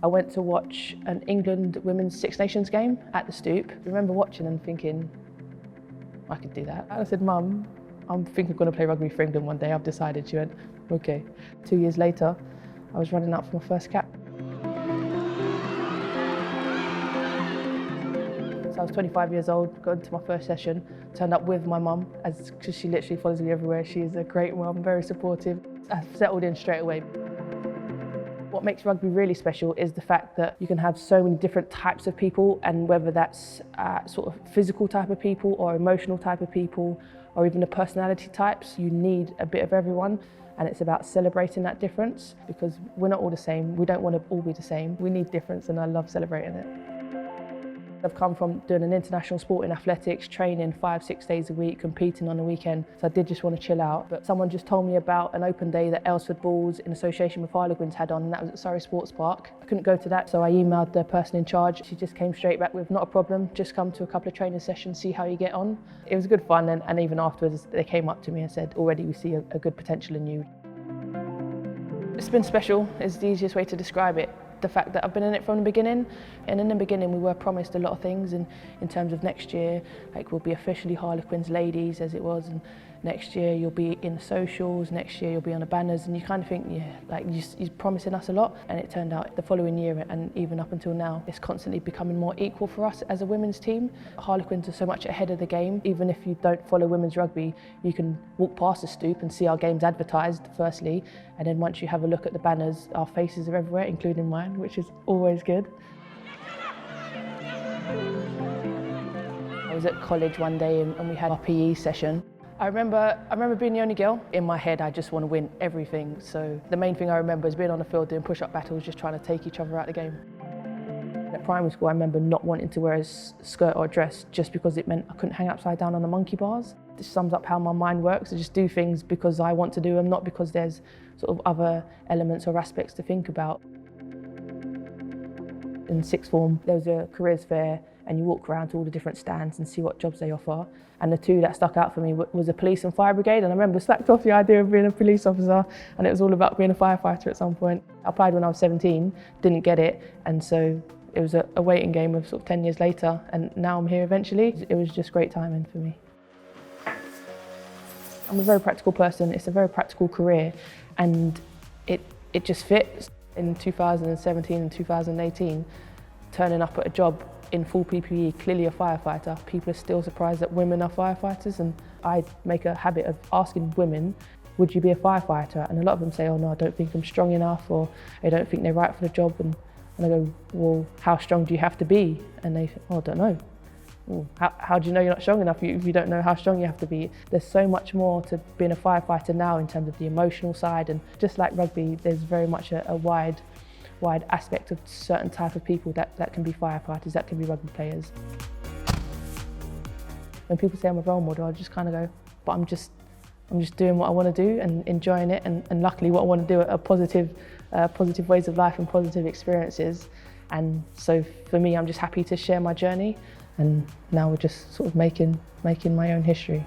I went to watch an England Women's Six Nations game at the Stoop. I remember watching and thinking, I could do that. And I said, Mum, I'm thinking I'm going to play rugby for England one day. I've decided. She went, okay. 2 years later, I was running out for my first cap. So I was 25 years old, got into my first session, turned up with my mum, because she literally follows me everywhere. She is a great mum, very supportive. I settled in straight away. What makes rugby really special is the fact that you can have so many different types of people, and whether that's sort of physical type of people or emotional type of people or even the personality types, you need a bit of everyone. And it's about celebrating that difference, because we're not all the same. We don't want to all be the same. We need difference, and I love celebrating it. I've come from doing an international sport in athletics, training 5-6 days a week, competing on the weekend. So I did just want to chill out. But someone just told me about an open day that Aylesford Bulls in association with Harlequins had on, and that was at Surrey Sports Park. I couldn't go to that, so I emailed the person in charge. She just came straight back with, not a problem, just come to a couple of training sessions, see how you get on. It was good fun, and even afterwards they came up to me and said, already we see a good potential in you. It's been special, is the easiest way to describe it. The fact that I've been in it from the beginning, and in the beginning we were promised a lot of things in terms of next year, like we'll be officially Harlequins ladies as it was, and next year you'll be in the socials, next year you'll be on the banners, and you kind of think, yeah, like you're promising us a lot. And it turned out the following year, and even up until now, it's constantly becoming more equal for us as a women's team. Harlequins are so much ahead of the game. Even if you don't follow women's rugby, you can walk past the Stoop and see our games advertised firstly, and then once you have a look at the banners, our faces are everywhere, including mine, which is always good. I was at college one day and we had our PE session. I remember being the only girl. In my head, I just want to win everything. So the main thing I remember is being on the field doing push-up battles, just trying to take each other out of the game. At primary school, I remember not wanting to wear a skirt or a dress just because it meant I couldn't hang upside down on the monkey bars. This sums up how my mind works. I just do things because I want to do them, not because there's sort of other elements or aspects to think about. In sixth form, there was a careers fair, and you walk around to all the different stands and see what jobs they offer. And the two that stuck out for me was a police and fire brigade. And I remember slacked off the idea of being a police officer, and it was all about being a firefighter at some point. I applied when I was 17, didn't get it, and so it was a waiting game of sort of 10 years later, and now I'm here eventually. It was just great timing for me. I'm a very practical person. It's a very practical career, and it just fits. In 2017 and 2018, turning up at a job in full PPE, clearly a firefighter, people are still surprised that women are firefighters, and I make a habit of asking women, would you be a firefighter? And a lot of them say, oh no, I don't think I'm strong enough, or I don't think they're right for the job. And I go, well, how strong do you have to be? And they say, oh, I don't know. Well, how do you know you're not strong enough if you don't know how strong you have to be? There's so much more to being a firefighter now in terms of the emotional side, and just like rugby, there's very much a wide aspect of certain type of people that can be firefighters, that can be rugby players. When people say I'm a role model, I just kind of go, but I'm just doing what I want to do and enjoying it, and luckily what I want to do are positive ways of life and positive experiences. And so for me, I'm just happy to share my journey. And now we're just sort of making my own history.